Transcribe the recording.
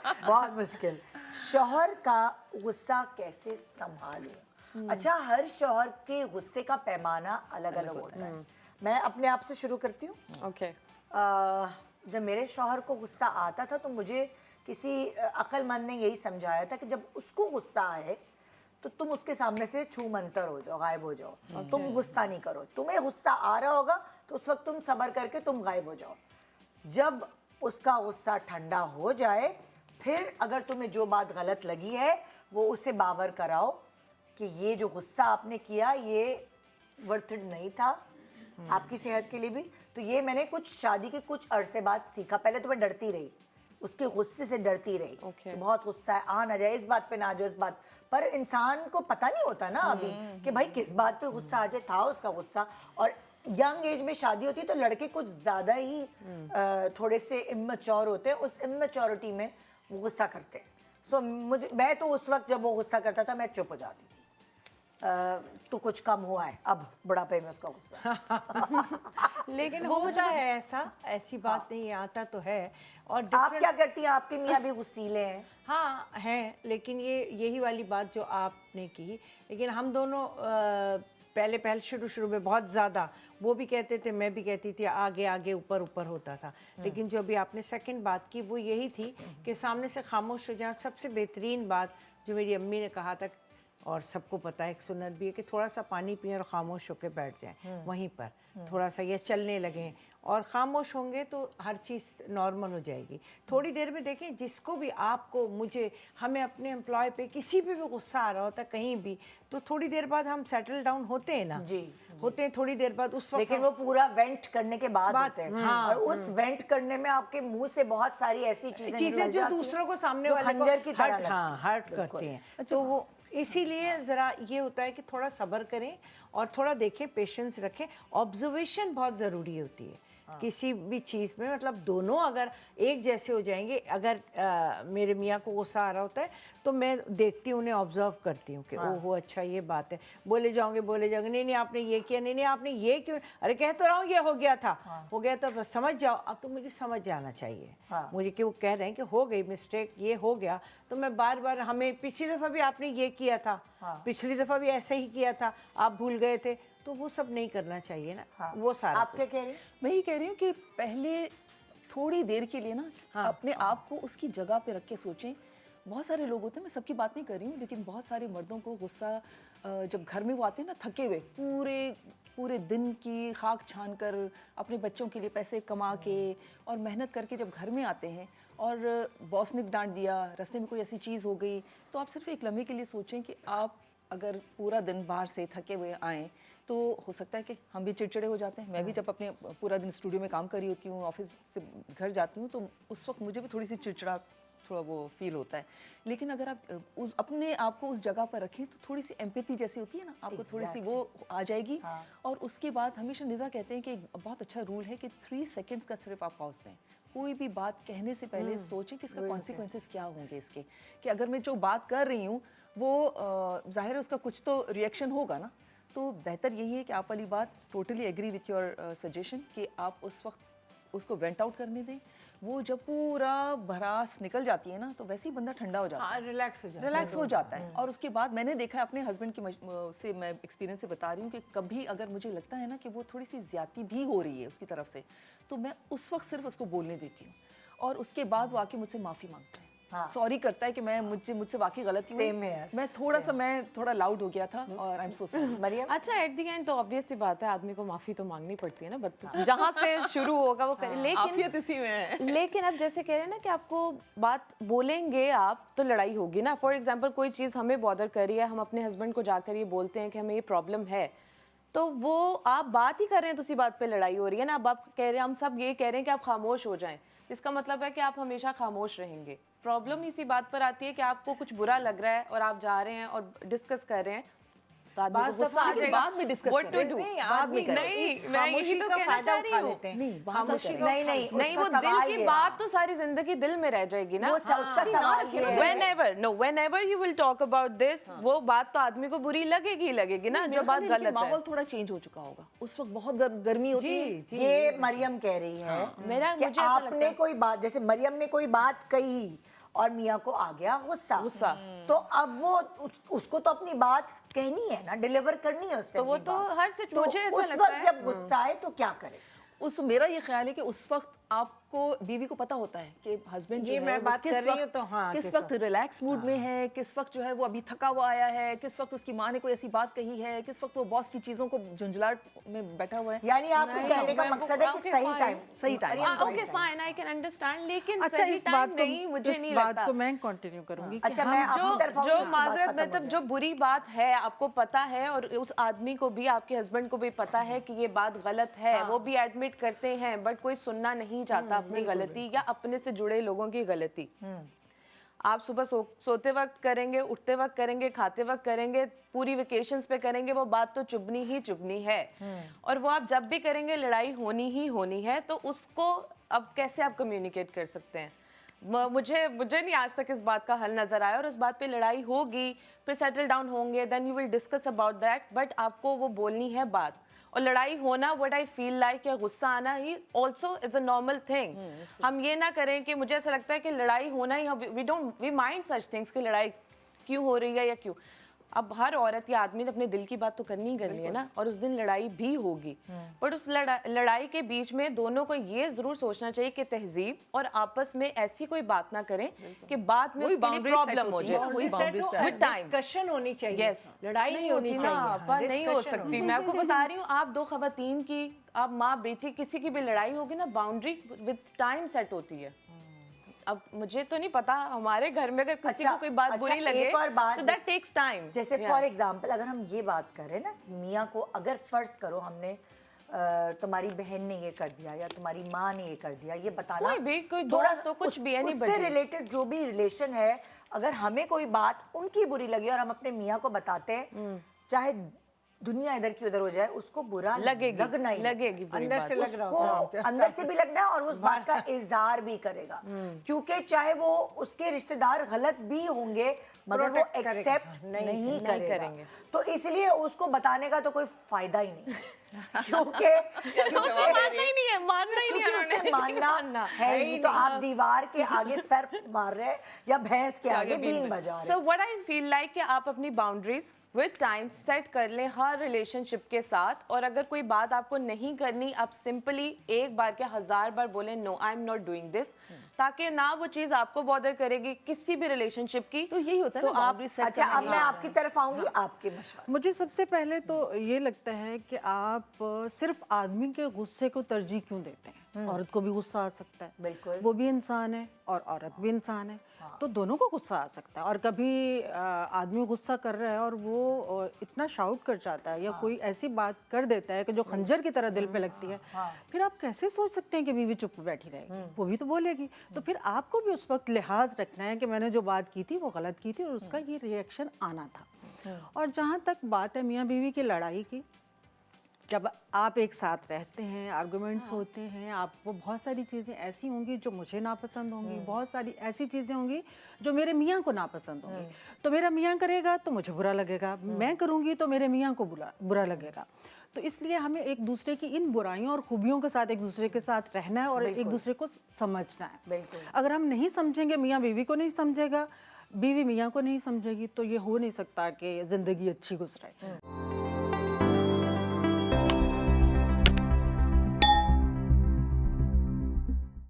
बहुत मुश्किल। शौहर का गुस्सा कैसे संभालूं? अच्छा, हर शौहर के गुस्से का पैमाना अलग अलग होता है। मैं अपने आप से शुरू करती हूँ। ओके। जब मेरे शौहर को गुस्सा आता था तो मुझे किसी अक्लमंद ने यही समझाया था कि जब उसको गुस्सा आए तो तुम उसके सामने से छू मंतर हो जाओ, गायब हो जाओ। तुम गुस्सा नहीं करो। तुम्हें गुस्सा आ रहा होगा तो उस वक्त तुम सब्र करके तुम गायब हो जाओ। जब उसका गुस्सा ठंडा हो जाए, फिर अगर तुम्हें जो बात गलत लगी है वो उसे बावर कराओ कि ये जो गुस्सा आपने किया ये वर्थ इट नहीं था आपकी सेहत के लिए भी। तो ये मैंने कुछ शादी के कुछ अरसे बाद सीखा। पहले तो मैं डरती रही, उसके गुस्से से डरती रही कि बहुत गुस्सा है, आ ना जाए, इस बात पे ना आ जाए, इस बात पर। इंसान को पता नहीं होता ना अभी कि भाई किस बात पे गुस्सा आ जाए। था उसका गुस्सा, और यंग एज में शादी होती है तो लड़के कुछ ज़्यादा ही थोड़े से इमेच्योर होते हैं। उस इमेच्योरिटी में वो गुस्सा करते हैं। सो मैं तो उस वक्त जब वो गुस्सा करता था मैं चुप हो जाती थी। तो कुछ कम हुआ है अब बुढ़ापे में उसका गुस्सा। लेकिन वो होता है ऐसा, ऐसी बात नहीं, आता तो है। और आप क्या करती हैं? आपके मियाँ भी गुस्सीले हैं? हाँ हैं, लेकिन यही वाली बात जो आपने की, लेकिन हम दोनों पहले शुरू में बहुत ज़्यादा, वो भी कहते थे, मैं भी कहती थी, आगे आगे ऊपर ऊपर होता था। लेकिन जो अभी आपने सेकंड बात की वो यही थी कि सामने से खामोश हो जाए। सबसे बेहतरीन बात जो मेरी अम्मी ने कहा था, और सबको पता है, एक सुन्नत भी है कि थोड़ा सा पानी पिएं और ख़ामोश होकर बैठ जाएं वहीं पर, थोड़ा सा या चलने लगें, और ख़ामोश होंगे तो हर चीज़ नॉर्मल हो जाएगी। थोड़ी देर में देखें, जिसको भी, आपको, मुझे, हमें अपने एम्प्लॉय पे किसी पे भी गुस्सा आ रहा होता है कहीं भी, तो थोड़ी देर बाद हम सेटल डाउन होते हैं ना। जी, होते हैं थोड़ी देर बाद। उस वक्त लेकिन वो पूरा वेंट करने के बाद होते हैं। और उस वेंट करने में आपके मुंह से बहुत सारी ऐसी चीजें जो दूसरों को, सामने वाले को खंजर की तरह हर्ट करती हैं। तो वो इसीलिए ज़रा ये होता है कि थोड़ा सब्र करें और थोड़ा देखें, पेशेंस रखें। ऑब्जर्वेशन बहुत ज़रूरी होती है किसी भी चीज़ में। मतलब दोनों अगर एक जैसे हो जाएंगे, अगर मेरे मियाँ को गुस्सा आ रहा होता है तो मैं देखती हूँ, उन्हें ऑब्जर्व करती हूँ कि ओहो अच्छा ये बात है, बोले जाओगे नहीं आपने ये किया, नहीं आपने ये क्यों, अरे कह तो रहा हूँ ये हो गया था। हो गया तो बस समझ जाओ। अब तो मुझे समझ जाना चाहिए मुझे कि वो कह रहे हैं कि हो गई मिस्टेक, ये हो गया, तो मैं बार बार, हमें पिछली दफ़ा भी आपने ये किया था, पिछली दफ़ा भी ऐसे ही किया था, आप भूल गए थे, तो वो सब नहीं करना चाहिए ना। वो सारा आप क्या कह रही हैं? मैं ये कह रही हूँ कि पहले थोड़ी देर के लिए ना अपने आप को उसकी जगह पे रख के सोचें। बहुत सारे लोग होते हैं, मैं सबकी बात नहीं कर रही हूँ, लेकिन बहुत सारे मर्दों को गुस्सा जब घर में वो आते हैं ना, थके हुए, पूरे दिन की खाक छान कर, अपने बच्चों के लिए पैसे कमा के और मेहनत करके जब घर में आते हैं और बॉस ने डांट दिया, रास्ते में कोई ऐसी चीज़ हो गई, तो आप सिर्फ एक लम्हे के लिए सोचें कि आप अगर पूरा दिन बाहर से थके हुए आएँ तो हो सकता है कि हम भी चिड़चिड़े हो जाते हैं। मैं भी जब अपने पूरा दिन स्टूडियो में काम कर रही होती हूँ, ऑफिस से घर जाती हूँ, तो उस वक्त मुझे भी थोड़ी सी चिड़चिड़ा, थोड़ा वो फील होता है। लेकिन अगर आप अपने आप को उस जगह पर रखें तो थोड़ी सी एम्पैथी जैसी होती है ना, आपको थोड़ी सी वो आ जाएगी। और उसके बाद हमेशा निदा कहते हैं कि एक बहुत अच्छा रूल है कि 3 सेकेंड्स का सिर्फ आप पॉज दें। कोई भी बात कहने से पहले सोचें कि इसका कॉन्सिक्वेंसेस क्या होंगे इसके, कि अगर मैं जो बात कर रही हूँ वो जाहिर है उसका कुछ तो रिएक्शन होगा ना। तो बेहतर यही है कि आप वाली बात, totally agree with your suggestion, कि आप उस वक्त उसको वेंट आउट करने दें। वो जब पूरा भड़ास निकल जाती है ना, तो वैसे ही बंदा ठंडा हो जाता है, रिलैक्स हो जाता है। और उसके बाद मैंने देखा है अपने हस्बैंड की से, मैं एक्सपीरियंस से बता रही हूँ कि कभी अगर मुझे लगता है ना कि वो थोड़ी सी ज्यादती भी हो रही है उसकी तरफ से, तो मैं उस वक्त सिर्फ उसको बोलने देती हूँ, और उसके बाद वो आके मुझसे माफ़ी मांगता है, सॉरी करता है कि मैं मुझसे वाकई गलती हुई, मैं थोड़ा लाउड हो गया था और I am so sorry. Mariam, अच्छा एट द एंड तो ऑब्वियस सी बात है, आदमी को माफी तो मांगनी पड़ती है ना, जहाँ से शुरू होगा वो करे। लेकिन इसी में है। लेकिन अब जैसे कह रहे हैं ना कि आपको बात बोलेंगे आप तो लड़ाई होगी ना। फॉर एग्जाम्पल कोई चीज़ हमें बॉदर करी है, हम अपने हस्बैंड को जाकर ये बोलते हैं कि हमें ये प्रॉब्लम है, तो वो आप बात ही कर रहे हैं तो उसी बात पे लड़ाई हो रही है ना। अब आप कह रहे हैं, हम सब ये कह रहे हैं कि आप खामोश हो जाएं, इसका मतलब है कि आप हमेशा खामोश रहेंगे। प्रॉब्लम इसी बात पर आती है कि आपको कुछ बुरा लग रहा है और आप जा रहे हैं और डिस्कस कर रहे हैं, तो आदमी को गुस्सा आ जाएगा। बाद में डिस्कस What to do? नहीं, मैं यही तो कहना चाह रही हूँ। नहीं, वो दिल की बात तो सारी जिंदगी दिल में रह जाएगी ना। उसका सवाल ये है, whenever you will talk about this, वो बात तो आदमी को बुरी लगेगी ना, जो बात गलत है। माहौल थोड़ा चेंज हो चुका होगा, उस वक्त बहुत गर्मी होती है। ये मरियम कह रही है कि आपने कोई बात, जैसे मरियम ने कोई बात कही اور میاں کو آ گیا غصہ تو اب وہ اس کو تو اپنی بات کہنی ہے نا, ڈیلیور کرنی ہے اس نے تو وہ اپنی تو بات. ہر مجھے ایسا اس لگتا وقت جب غصہ آئے تو کیا کرے؟ میرا یہ خیال ہے کہ اس وقت آپ کو بیوی کو پتا ہوتا ہے کہ ہسبینڈ جو یہ ہے میں وہ بات کر رہی ہوں تو کس وقت ریلیکس موڈ میں ہے, کس وقت جو ہے وہ ابھی تھکا ہوا آیا ہے, کس وقت اس کی ماں نے کوئی ایسی بات کہی ہے, کس وقت وہ باس کی چیزوں کو جھنجھلاٹ میں بیٹھا ہوا ہے. یعنی آپ کو کہنے کا مقصد ہے کہ صحیح time. Okay fine, I can understand, لیکن اچھا صحیح اس ٹائم بات کو نہیں, مجھے نہیں اس بات لگتا. کو میں کنٹینیو کروں گی. اچھا میں اپنی طرف جو معذرت مطلب جو بری بات ہے آپ کو پتا ہے, اور اس آدمی کو بھی, آپ کے ہسبینڈ کو بھی پتا ہے کہ یہ بات غلط ہے, وہ بھی ایڈمٹ کرتے ہیں, بٹ کوئی سننا نہیں چاہتا اپنی غلطی یا اپنے سے جڑے لوگوں کی غلطی. آپ صبح سوتے وقت کریں گے, اٹھتے وقت کریں گے, کھاتے وقت کریں گے, پوری ویکیشنز پہ کریں گے, وہ بات تو چبنی ہی چبنی ہے. اور وہ آپ جب بھی کریں گے لڑائی ہونی ہی ہونی ہے. تو اس کو اب کیسے آپ کمیونیکیٹ کر سکتے ہیں؟ مجھے نہیں آج تک اس بات کا حل نظر آیا, اور اس بات پہ لڑائی ہوگی, پھر سیٹل ڈاؤن ہوں گے, then you will discuss about that, but آپ کو وہ بولنی ہے بات. اور لڑائی ہونا, وٹ آئی فیل لائک, یا غصہ آنا he also is a normal thing. ہم یہ نہ کریں کہ مجھے ایسا لگتا ہے کہ لڑائی ہونا ہی, وی مائنڈ سچ تھنگس کہ لڑائی کیوں ہو رہی ہے یا کیوں. اب ہر عورت یا آدمی نے اپنے دل کی بات تو کرنی ہے نا, اور اس دن لڑائی بھی ہوگی, بٹ اس لڑائی کے بیچ میں دونوں کو یہ ضرور سوچنا چاہیے کہ تہذیب اور آپس میں ایسی کوئی بات نہ کریں کہ بعد میں اس کے لیے پرابلم ہو جائے. ڈسکشن ہونی چاہیے, لڑائی نہیں ہونی چاہیے, نہیں ہو سکتی. میں آپ کو بتا رہی ہوں, آپ دو خواتین کی, آپ ماں بیٹی کسی کی بھی لڑائی ہوگی نا, باؤنڈری وتھ ٹائم سیٹ ہوتی ہے. اب مجھے تو نہیں پتا, ہمارے گھر میں اگر کسی کو کوئی بات بری لگے تو دیٹ ٹیکس ٹائم. جیسے فار ایگزامپل اگر ہم یہ بات کریں نا, میاں کو اگر فرض کرو ہم نے تمہاری بہن نے یہ کر دیا یا تمہاری ماں نے یہ کر دیا, یہ بتانا کوئی بھی, کوئی دوست ہو, کچھ بھی, اس سے ریلیٹڈ جو بھی ریلیشن ہے, اگر ہمیں کوئی بات ان کی بری لگی اور ہم اپنے میاں کو بتاتے ہیں, چاہے دنیا ادھر کی ادھر ہو جائے, اس کو برا لگنا ہی لگے گی, اندر سے لگ رہا کو اندر سے بھی لگنا ہے, اور اس بات کا اظہار بھی کرے گا, کیونکہ چاہے وہ اس کے رشتہ دار غلط بھی ہوں گے مگر وہ ایکسیپٹ نہیں کرے گا. تو اس لیے اس کو بتانے کا تو کوئی فائدہ ہی نہیں, کیونکہ ماننا ہے ہی تو آپ دیوار کے آگے سر مار رہے یا بھینس کے آگے بین بجا رہے. So what I feel like کہ آپ اپنی باؤنڈریز with time سیٹ کر لیں ہر ریلیشن شپ کے ساتھ, اور اگر کوئی بات آپ کو نہیں کرنی, آپ سمپلی ایک بار کے 1000 بار بولیں no I am not doing this, تاکہ نہ وہ چیز آپ کو بادر کرے گی کسی بھی ریلیشن شپ کی. تو یہی ہوتا ہے نا باؤنڈری سیٹ. اچھا اب میں آپ کی طرف آؤں گی, آپ کے مشورے. مجھے سب سے پہلے تو یہ لگتا ہے کہ آپ صرف آدمی کے غصے کو ترجیح کیوں دیتے ہیں. عورت کو بھی غصہ آ سکتا ہے, بالکل, وہ بھی انسان ہے اور عورت بھی انسان ہے, تو دونوں کو غصہ آ سکتا ہے. اور کبھی آدمی غصہ کر رہا ہے اور وہ اتنا شاؤٹ کر جاتا ہے یا کوئی ایسی بات کر دیتا ہے کہ جو خنجر کی طرح دل پہ لگتی ہے, پھر آپ کیسے سوچ سکتے ہیں کہ بیوی چپ بیٹھی رہے گی, وہ بھی تو بولے گی. تو پھر آپ کو بھی اس وقت لحاظ رکھنا ہے کہ میں نے جو بات کی تھی وہ غلط کی تھی اور اس کا یہ ری ایکشن آنا تھا. اور جہاں تک بات ہے میاں بیوی کی لڑائی کی, جب آپ ایک ساتھ رہتے ہیں, آرگومنٹس ہوتے ہیں, آپ کو بہت ساری چیزیں ایسی ہوں گی جو مجھے ناپسند ہوں گی, بہت ساری ایسی چیزیں ہوں گی جو میرے میاں کو ناپسند ہوں گی. تو میرا میاں کرے گا تو مجھے برا لگے گا, میں کروں گی تو میرے میاں کو برا لگے گا. تو اس لیے ہمیں ایک دوسرے کی ان برائیوں اور خوبیوں کے ساتھ ایک دوسرے کے ساتھ رہنا ہے اور ایک دوسرے کو سمجھنا ہے. بالکل. اگر ہم نہیں سمجھیں گے, میاں بیوی کو نہیں سمجھے گا, بیوی میاں کو نہیں سمجھے گی, تو یہ ہو نہیں سکتا کہ زندگی اچھی گزرے.